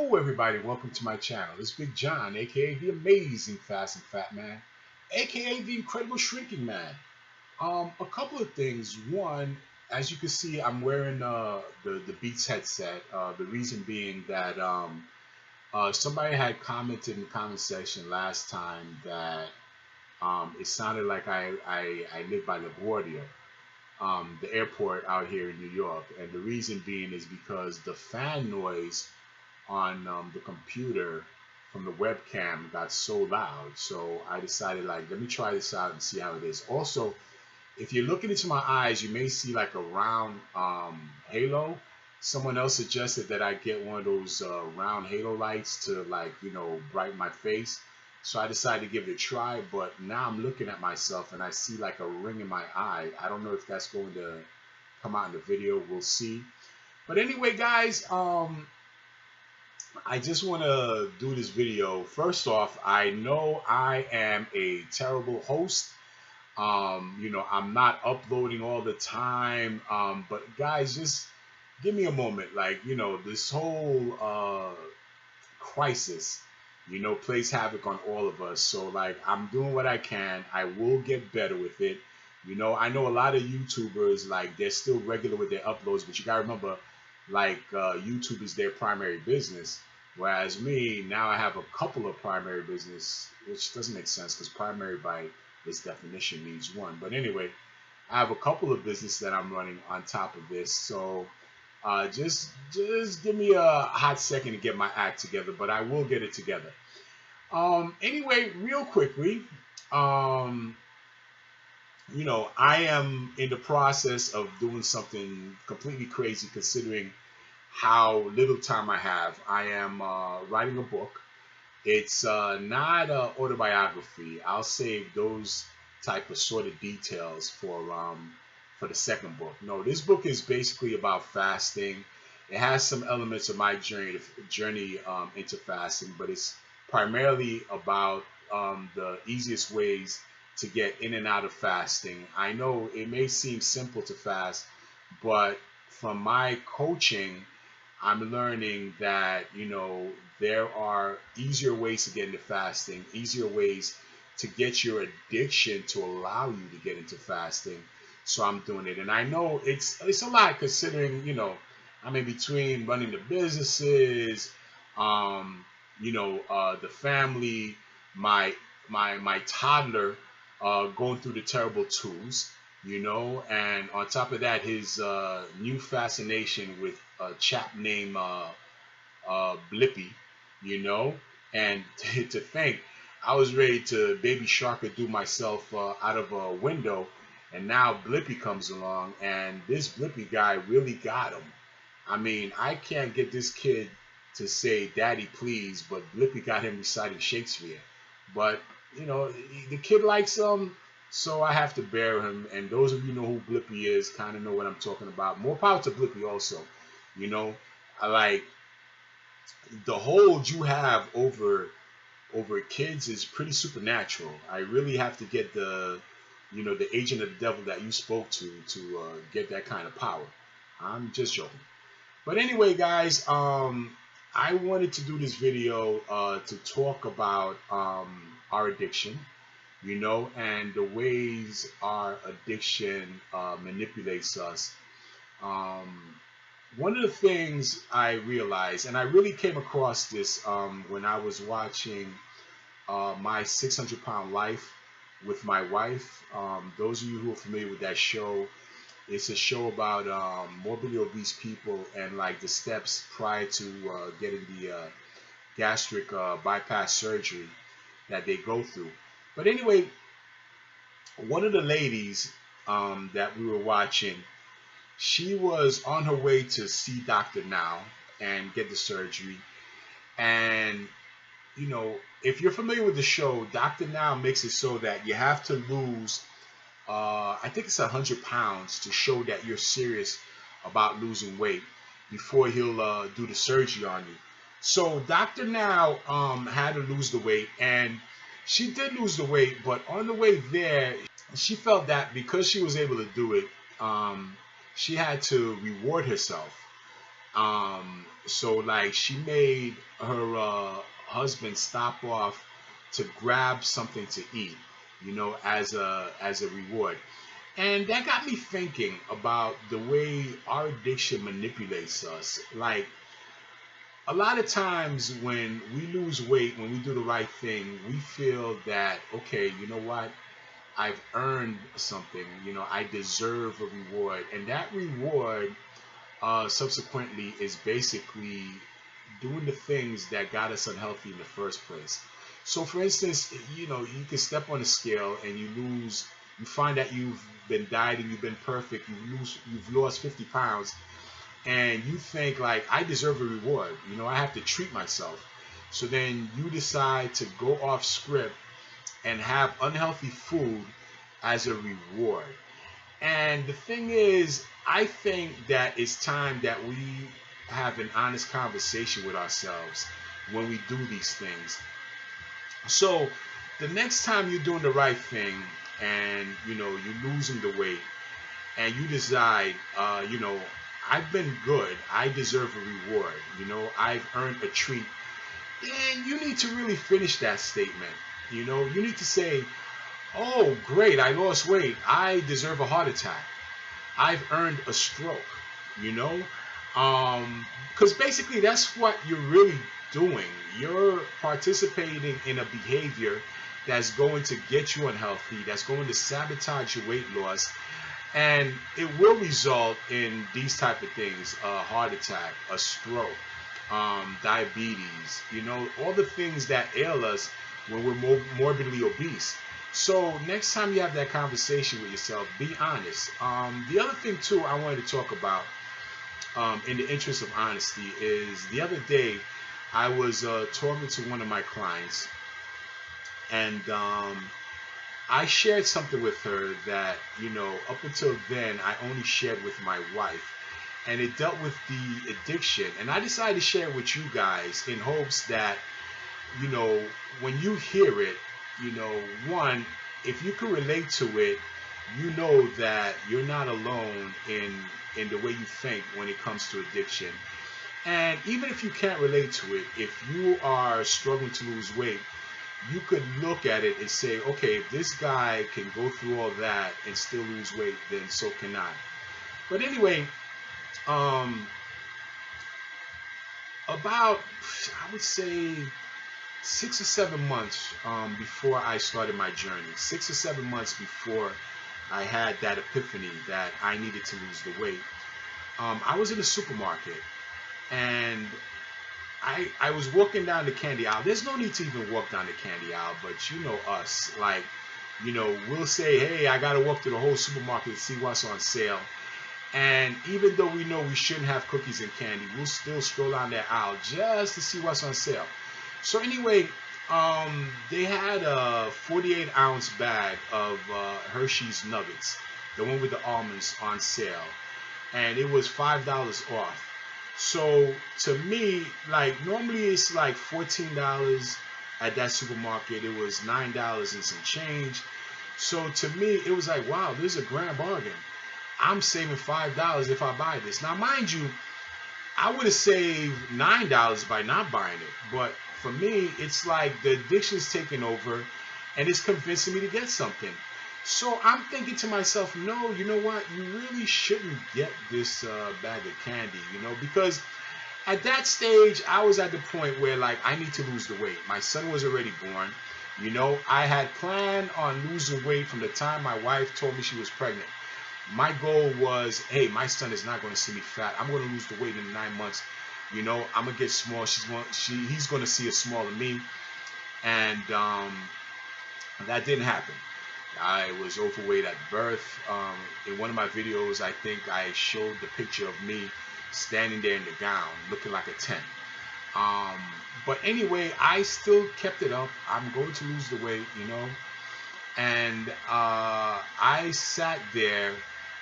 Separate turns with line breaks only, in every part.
Hello, everybody. Welcome to my channel. It's Big John, aka the Amazing Fasting Fat Man, aka the Incredible Shrinking Man. A couple of things. One, as you can see, I'm wearing the Beats headset. The reason being that somebody had commented in the comment section last time that it sounded like I live by LaGuardia, the airport out here in New York, and the reason being is because the fan noise on the computer from the webcam got so loud. So I decided, like, let me try this out and see how it is. Also, if you're looking into my eyes, you may see like a round halo. Someone else suggested that I get one of those round halo lights to, like, brighten my face. So I decided to give it a try, but now I'm looking at myself and I see like a ring in my eye. I don't know if that's going to come out in the video. We'll see. But anyway, guys, I just want to do this video. First off, I know I am a terrible host. I'm not uploading all the time. But guys, just give me a moment. Like, this whole crisis, plays havoc on all of us. So, like, I'm doing what I can. I will get better with it. I know a lot of YouTubers, like, they're still regular with their uploads, but you gotta remember, like, YouTube is their primary business. Whereas me, now I have a couple of primary business, which doesn't make sense because primary by its definition means one. But anyway, I have a couple of business that I'm running on top of this. So just give me a hot second to get my act together, but I will get it together. Anyway, real quickly, I am in the process of doing something completely crazy considering how little time I have. I am writing a book. It's not an autobiography. I'll save those type of sort of details for the second book. No, this book is basically about fasting. It has some elements of my journey into fasting, but it's primarily about the easiest ways to get in and out of fasting. I know it may seem simple to fast, but from my coaching, I'm learning that, there are easier ways to get into fasting, easier ways to get your addiction to allow you to get into fasting. So I'm doing it. And I know it's a lot considering, I'm in between running the businesses, the family, my toddler going through the terrible twos, and on top of that, his new fascination with a chap named Blippy, and to think I was ready to baby shark or do myself out of a window, and now Blippy comes along, and this Blippy guy really got him. I mean, I can't get this kid to say "Daddy, please," but Blippy got him reciting Shakespeare. But the kid likes him, so I have to bear him. And those of you know who Blippy is, kind of know what I'm talking about. More power to Blippy, also. I like the hold you have over kids is pretty supernatural. I really have to get the agent of the devil that you spoke to get that kind of power. I'm just joking. But anyway, guys, I wanted to do this video to talk about our addiction, and the ways our addiction manipulates us. One of the things I realized, and I really came across this when I was watching My 600-Pound Life with my wife. Those of you who are familiar with that show, it's a show about morbidly obese people and, like, the steps prior to getting the gastric bypass surgery that they go through. But anyway, one of the ladies that we were watching, she was on her way to see Dr. Now and get the surgery. And, if you're familiar with the show, Dr. Now makes it so that you have to lose, I think it's 100 pounds to show that you're serious about losing weight before he'll do the surgery on you. So Dr. Now had to lose the weight, and she did lose the weight, but on the way there, she felt that because she was able to do it, she had to reward herself. So like she made her husband stop off to grab something to eat, as a reward. And that got me thinking about the way our addiction manipulates us. Like a lot of times when we lose weight, when we do the right thing, we feel that, okay, you know what? I've earned something, I deserve a reward. And that reward subsequently is basically doing the things that got us unhealthy in the first place. So, for instance, you can step on a scale and you find that you've been dieting, you've been perfect, you've lost 50 pounds, and you think like, I deserve a reward. I have to treat myself. So then you decide to go off script and have unhealthy food as a reward. And the thing is, I think that it's time that we have an honest conversation with ourselves when we do these things. So the next time you're doing the right thing and you're losing the weight and you decide, I've been good, I deserve a reward, I've earned a treat, then you need to really finish that statement. You need to say, oh, great, I lost weight, I deserve a heart attack, I've earned a stroke, you know? Because basically that's what you're really doing. You're participating in a behavior that's going to get you unhealthy, that's going to sabotage your weight loss, and it will result in these type of things: a heart attack, a stroke, diabetes, all the things that ail us when we're morbidly obese. So next time you have that conversation with yourself, be honest. The other thing too I wanted to talk about, in the interest of honesty, is the other day I was talking to one of my clients, and I shared something with her that, up until then I only shared with my wife, and it dealt with the addiction. And I decided to share it with you guys in hopes that, when you hear it, one, if you can relate to it, that you're not alone in the way you think when it comes to addiction. And even if you can't relate to it, if you are struggling to lose weight, you could look at it and say, okay, if this guy can go through all that and still lose weight, then so can I. But anyway, about, I would say, 6 or 7 months before I started my journey, 6 or 7 months before I had that epiphany that I needed to lose the weight, I was in a supermarket, and I was walking down the candy aisle. There's no need to even walk down the candy aisle, but you know us, like, we'll say, hey, I gotta walk through the whole supermarket to see what's on sale. And even though we know we shouldn't have cookies and candy, we'll still stroll down that aisle just to see what's on sale. So anyway, they had a 48-ounce bag of Hershey's Nuggets, the one with the almonds, on sale, and it was $5 off. So to me, like, normally it's like $14 at that supermarket. It was $9 and some change. So to me, it was like, wow, this is a grand bargain. I'm saving $5 if I buy this. Now, mind you, I would have saved $9 by not buying it. But for me, it's like the addiction's taking over and it's convincing me to get something. So I'm thinking to myself, no, you know what? You really shouldn't get this bag of candy, because at that stage, I was at the point where, like, I need to lose the weight. My son was already born. I had planned on losing weight from the time my wife told me she was pregnant. My goal was, hey, my son is not going to see me fat. I'm going to lose the weight in 9 months. I'm going to get small. He's going to see a smaller me. And that didn't happen. I was overweight at birth. In one of my videos, I think I showed the picture of me standing there in the gown, looking like a 10. But anyway, I still kept it up. I'm going to lose the weight, And I sat there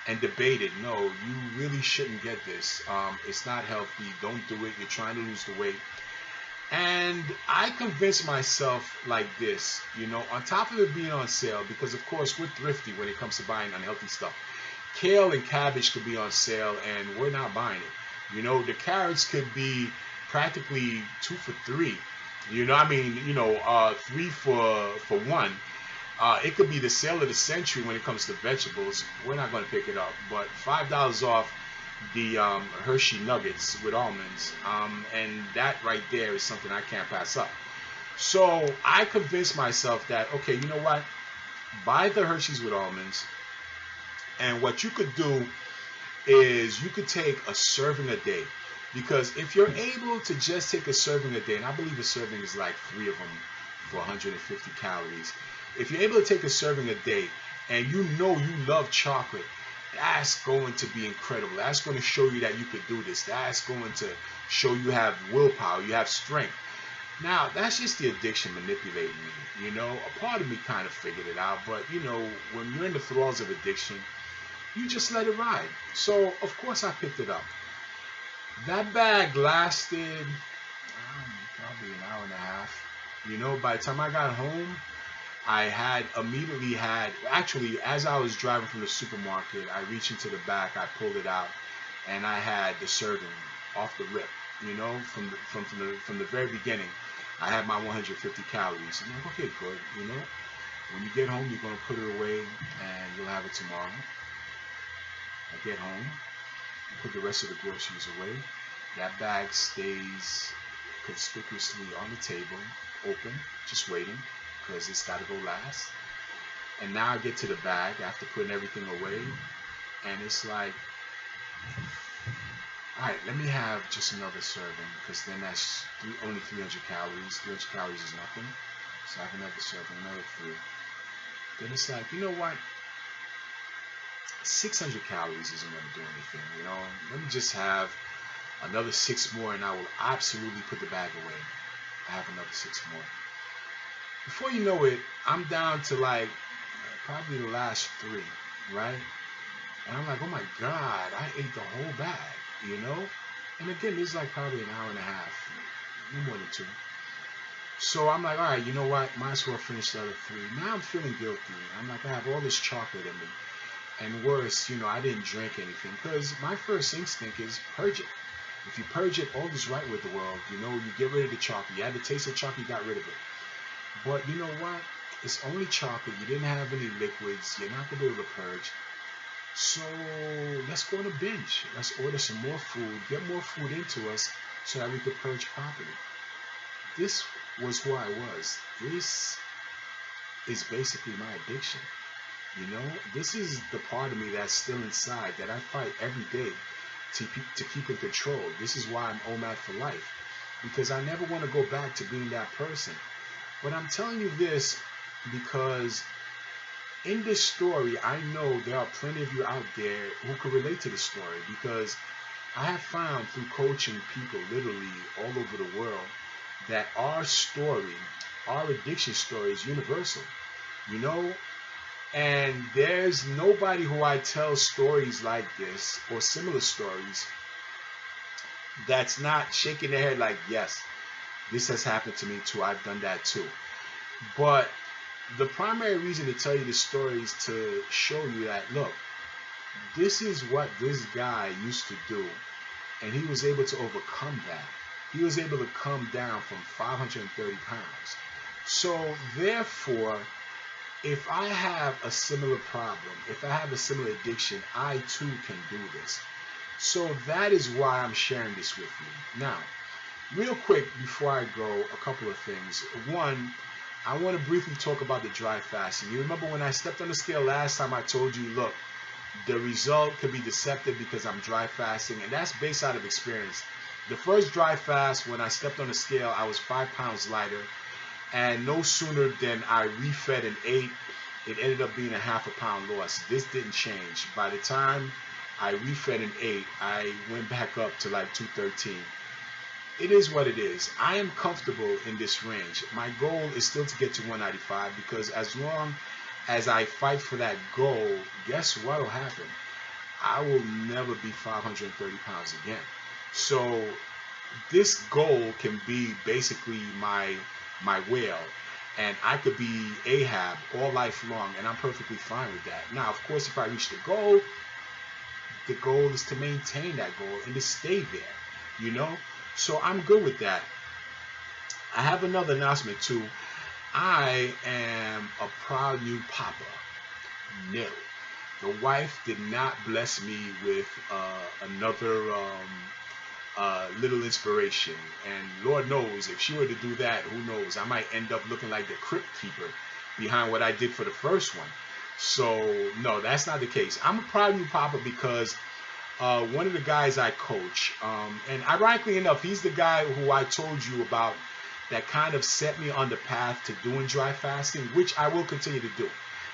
and debated, no, you really shouldn't get this. It's not healthy. Don't do it. You're trying to lose the weight. And I convinced myself like this, on top of it being on sale, because of course we're thrifty when it comes to buying unhealthy stuff. Kale and cabbage could be on sale and we're not buying it. You know, the carrots could be practically 2 for 3. You know, I mean, 3 for 1. It could be the sale of the century when it comes to vegetables. We're not going to pick it up, but $5 off the Hershey Nuggets with almonds, and that right there is something I can't pass up. So I convinced myself that, okay, you know what? Buy the Hershey's with almonds, and what you could do is you could take a serving a day. Because if you're able to just take a serving a day, and I believe a serving is like 3 of them for 150 calories. If you're able to take a serving a day and you know you love chocolate, that's going to be incredible. That's going to show you that you could do this. That's going to show you have willpower, you have strength. Now, that's just the addiction manipulating me. A part of me kind of figured it out, but when you're in the thralls of addiction, you just let it ride. So, of course, I picked it up. That bag lasted probably an hour and a half. By the time I got home, I had immediately actually, as I was driving from the supermarket, I reached into the back, I pulled it out, and I had the serving off the rip. From the very beginning, I had my 150 calories. I'm like, okay, good. When you get home, you're gonna put it away, and you'll have it tomorrow. I get home, put the rest of the groceries away. That bag stays conspicuously on the table, open, just waiting, because it's got to go last. And now I get to the bag after putting everything away, and it's like, all right, let me have just another serving, because then that's only 300 calories. 300 calories is nothing. So I have another serving, another 3. Then it's like, you know what? 600 calories isn't going to do anything. Let me just have another 6 more, and I will absolutely put the bag away. I have another 6 more. Before you know it, I'm down to like probably the last 3, right? And I'm like, oh my God, I ate the whole bag, And again, this is like probably an hour and a half, no more than 2. So I'm like, all right, you know what? Might as well finish the other 3. Now I'm feeling guilty. I'm like, I have all this chocolate in me. And worse, I didn't drink anything, because my first instinct is purge it. If you purge it, all is right with the world. You get rid of the chocolate. You had the taste of chocolate, you got rid of it. But you know what? It's only chocolate. You didn't have any liquids. You're not going to be able to purge. So let's go on a binge. Let's order some more food, get more food into us so that we could purge properly. This was who I was. This is basically my addiction. This is the part of me that's still inside that I fight every day to keep in control. This is why I'm OMAD for life, because I never want to go back to being that person. But I'm telling you this because in this story, I know there are plenty of you out there who can relate to the story, because I have found through coaching people literally all over the world that our story, our addiction story, is universal. And there's nobody who I tell stories like this or similar stories that's not shaking their head like, yes, this has happened to me too. I've done that too. But the primary reason to tell you this story is to show you that, look, this is what this guy used to do, and he was able to overcome that. He was able to come down from 530 pounds. So therefore, if I have a similar problem, if I have a similar addiction, I too can do this. So that is why I'm sharing this with you. Now, real quick before I go, a couple of things. One, I want to briefly talk about the dry fasting. You remember when I stepped on the scale last time, I told you, look, the result could be deceptive because I'm dry fasting, and that's based out of experience. The first dry fast, when I stepped on the scale, I was 5 pounds lighter, and no sooner than I refed and ate, it ended up being a half a pound loss. This didn't change. By the time I refed and ate, I went back up to like 213. It is what it is. I am comfortable in this range. My goal is still to get to 195, because as long as I fight for that goal, guess what will happen? I will never be 530 pounds again. So this goal can be basically my whale, and I could be Ahab all life long, and I'm perfectly fine with that. Now, of course, if I reach the goal, the goal is to maintain that goal and to stay there, you know. So I'm good with that. I have another announcement too. I am a proud new papa. No, the wife did not bless me with another little inspiration. And Lord knows, if she were to do that, who knows? I might end up looking like the crypt keeper behind what I did for the first one. So no, that's not the case. I'm a proud new papa because one of the guys I coach, and ironically enough, he's the guy who I told you about that kind of set me on the path to doing dry fasting, which I will continue to do.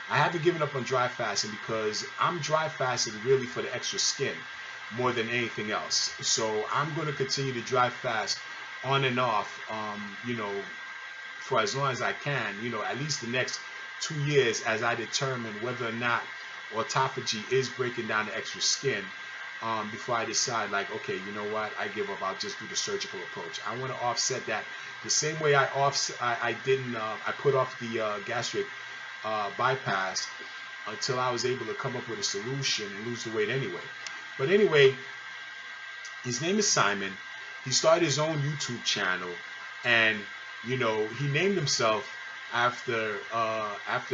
I haven't given up on dry fasting because I'm dry fasting really for the extra skin more than anything else. So I'm going to continue to dry fast on and off, for as long as I can, at least the next 2 years as I determine whether or not autophagy is breaking down the extra skin, before I decide, like, okay, you know what, I give up, I'll just do the surgical approach. I want to offset that the same way I put off the gastric bypass until I was able to come up with a solution and lose the weight anyway. But anyway, his name is Simon. He started his own YouTube channel, and he named himself after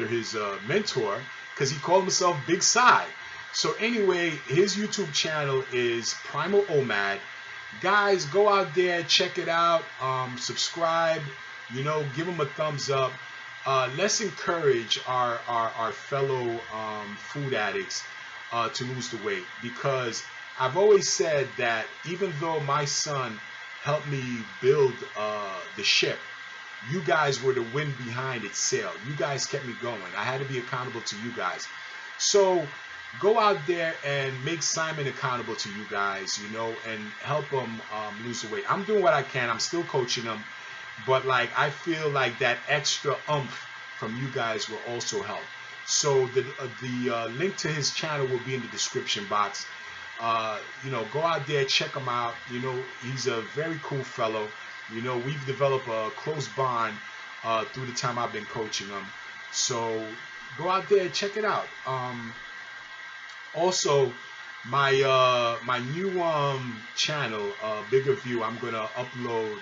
his mentor, because he called himself Big Sai. So anyway, his YouTube channel is Primal OMAD. Guys, go out there, check it out, subscribe, give him a thumbs up. Let's encourage our fellow food addicts to lose the weight, because I've always said that even though my son helped me build the ship, you guys were the wind behind its sail. You guys kept me going. I had to be accountable to you guys. So go out there and make Simon accountable to you guys, and help him lose the weight. I'm doing what I can. I'm still coaching him, but I feel like that extra oomph from you guys will also help. So the link to his channel will be in the description box. Go out there, check him out. He's a very cool fellow. We've developed a close bond through the time I've been coaching him. So go out there and check it out. Also, my new channel, Bigger View, I'm gonna upload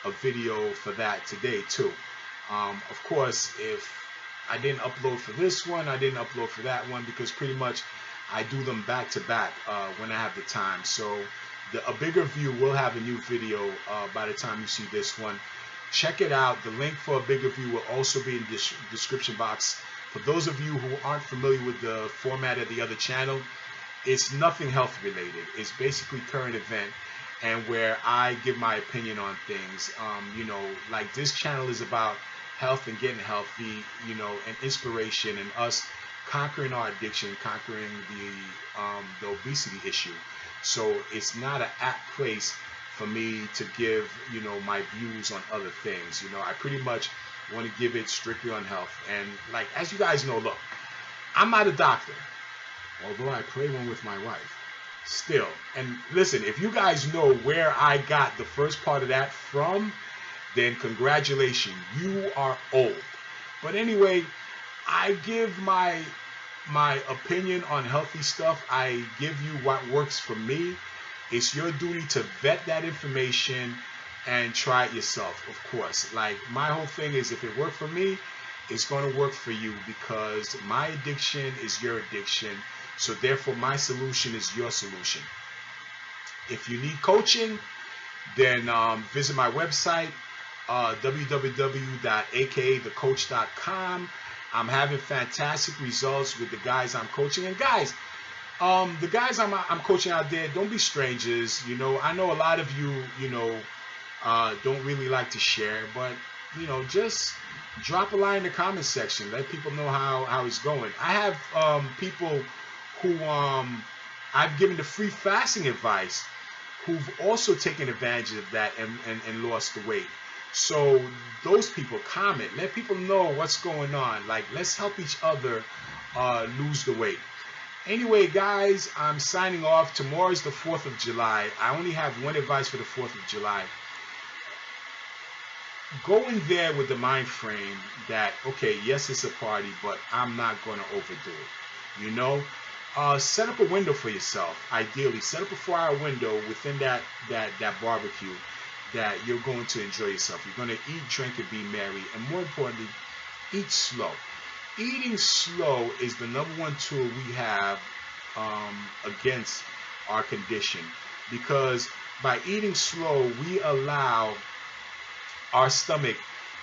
a video for that today too. Of course, if I didn't upload for this one, I didn't upload for that one, because pretty much I do them back to back when I have the time. So a Bigger View will have a new video by the time you see this one. Check it out. The link for a Bigger View will also be in the description box. For those of you who aren't familiar with the format of the other channel, it's nothing health related. It's basically current event, and where I give my opinion on things. Like this channel is about health and getting healthy, and inspiration, and us conquering our addiction, conquering the obesity issue. So it's not an apt place for me to give, my views on other things. I pretty much want to give it strictly on health. And as you guys know, look, I'm not a doctor, although I play one with my wife still. And listen, if you guys know where I got the first part of that from, then congratulations, you are old. But anyway, I give my opinion on healthy stuff. I give you what works for me. It's your duty to vet that information and try it yourself, of course. My whole thing is, if it worked for me, it's going to work for you, because my addiction is your addiction. So therefore, my solution is your solution. If you need coaching, then visit my website, www.akathecoach.com. I'm having fantastic results with the guys I'm coaching. And guys, the guys I'm coaching out there, don't be strangers. I know a lot of you, don't really like to share, but just drop a line in the comment section. Let people know how it's going. I have people who I've given the free fasting advice, who've also taken advantage of that and lost the weight. So those people, comment, let people know what's going on. Let's help each other lose the weight. Anyway, guys, I'm signing off. Tomorrow is the 4th of July. I only have one advice for the 4th of July. Go in there with the mind frame that, okay, yes, it's a party, but I'm not going to overdo it. Set up a window for yourself. Ideally, set up a 4-hour window within that barbecue that you're going to enjoy yourself. You're going to eat, drink, and be merry, and more importantly, eat slow. Eating slow is the #1 tool we have against our condition, because by eating slow, we allow our stomach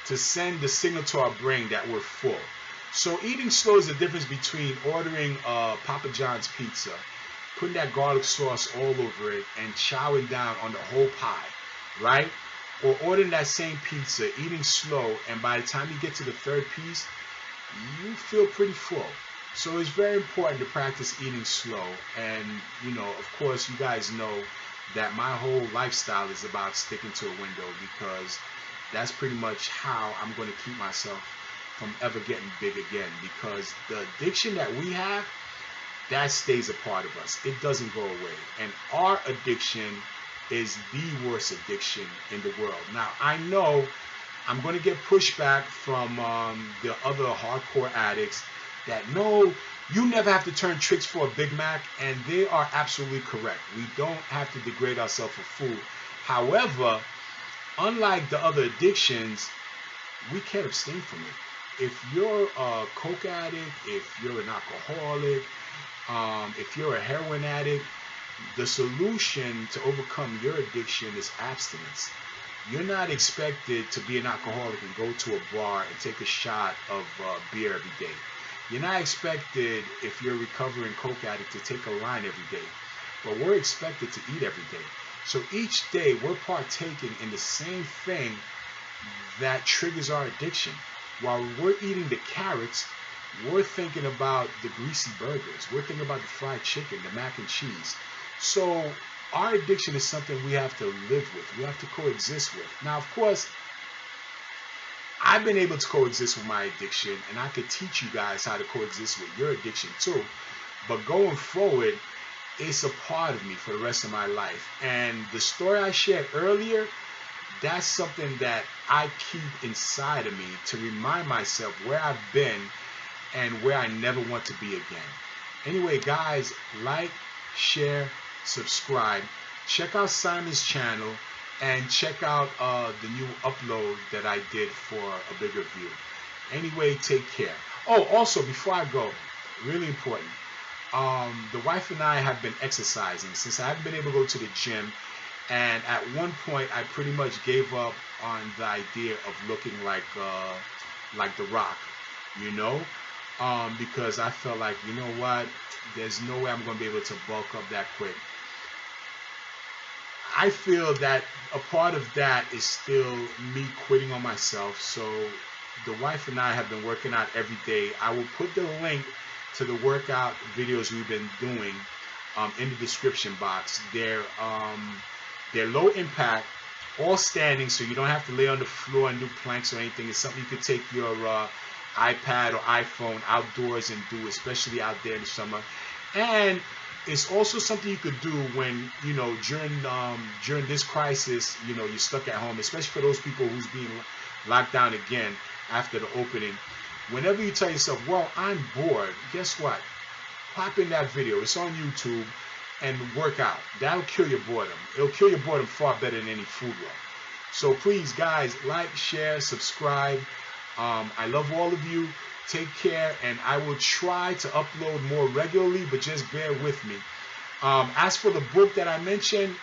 to send the signal to our brain that we're full. So eating slow is the difference between ordering Papa John's pizza, putting that garlic sauce all over it, and chowing down on the whole pie, right? Or ordering that same pizza, eating slow, and by the time you get to the 3rd piece, you feel pretty full. So it's very important to practice eating slow. And, of course, you guys know that my whole lifestyle is about sticking to a window, because that's pretty much how I'm going to keep myself from ever getting big again. Because the addiction that we have, that stays a part of us. It doesn't go away. And our addiction is the worst addiction in the world. Now, I know I'm going to get pushback from the other hardcore addicts that, no, you never have to turn tricks for a Big Mac, and they are absolutely correct. We don't have to degrade ourselves for food. However, unlike the other addictions, we can't abstain from it. If you're a coke addict, if you're an alcoholic, if you're a heroin addict, the solution to overcome your addiction is abstinence. You're not expected to be an alcoholic and go to a bar and take a shot of beer every day. You're not expected, if you're a recovering coke addict, to take a line every day. But we're expected to eat every day. So each day we're partaking in the same thing that triggers our addiction. While we're eating the carrots, we're thinking about the greasy burgers. We're thinking about the fried chicken, the mac and cheese. So our addiction is something we have to live with. We have to coexist with. Now, of course, I've been able to coexist with my addiction, and I could teach you guys how to coexist with your addiction too. But going forward, it's a part of me for the rest of my life. And the story I shared earlier, that's something that I keep inside of me to remind myself where I've been and where I never want to be again. Anyway, guys, like, share, subscribe. Check out Simon's channel and check out the new upload that I did for a bigger view. Anyway, take care. Oh, also, before I go, really important. The wife and I have been exercising since I haven't been able to go to the gym. And at one point, I pretty much gave up on the idea of looking like The Rock, because I felt like, you know what, there's no way I'm going to be able to bulk up that quick. I feel that a part of that is still me quitting on myself. So the wife and I have been working out every day. I will put the link to the workout videos we've been doing in the description box. They're low impact, all standing, so you don't have to lay on the floor and do planks or anything. It's something you could take your iPad or iPhone outdoors and do, especially out there in the summer. And it's also something you could do when, during this crisis, you're stuck at home, especially for those people who's being locked down again after the opening. Whenever you tell yourself, well, I'm bored, guess what? Pop in that video. It's on YouTube and work out. That'll kill your boredom. It'll kill your boredom far better than any food will. So please, guys, like, share, subscribe. I love all of you. Take care, and I will try to upload more regularly, but just bear with me. As for the book that I mentioned,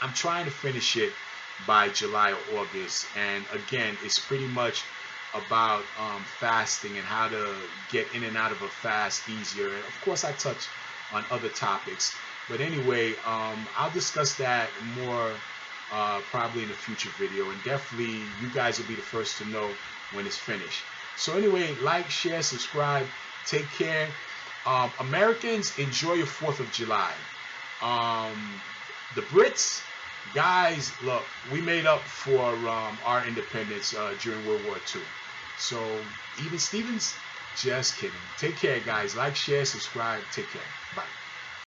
I'm trying to finish it by July or August. And again, it's pretty much about fasting and how to get in and out of a fast easier. And of course, I touch on other topics. But anyway, I'll discuss that more probably in a future video. And definitely, you guys will be the first to know when it's finished. So anyway, like, share, subscribe. Take care. Americans, enjoy your 4th of July. The Brits, guys, look, we made up for our independence during World War II. So even Stevens, just kidding. Take care, guys. Like, share, subscribe. Take care. Bye.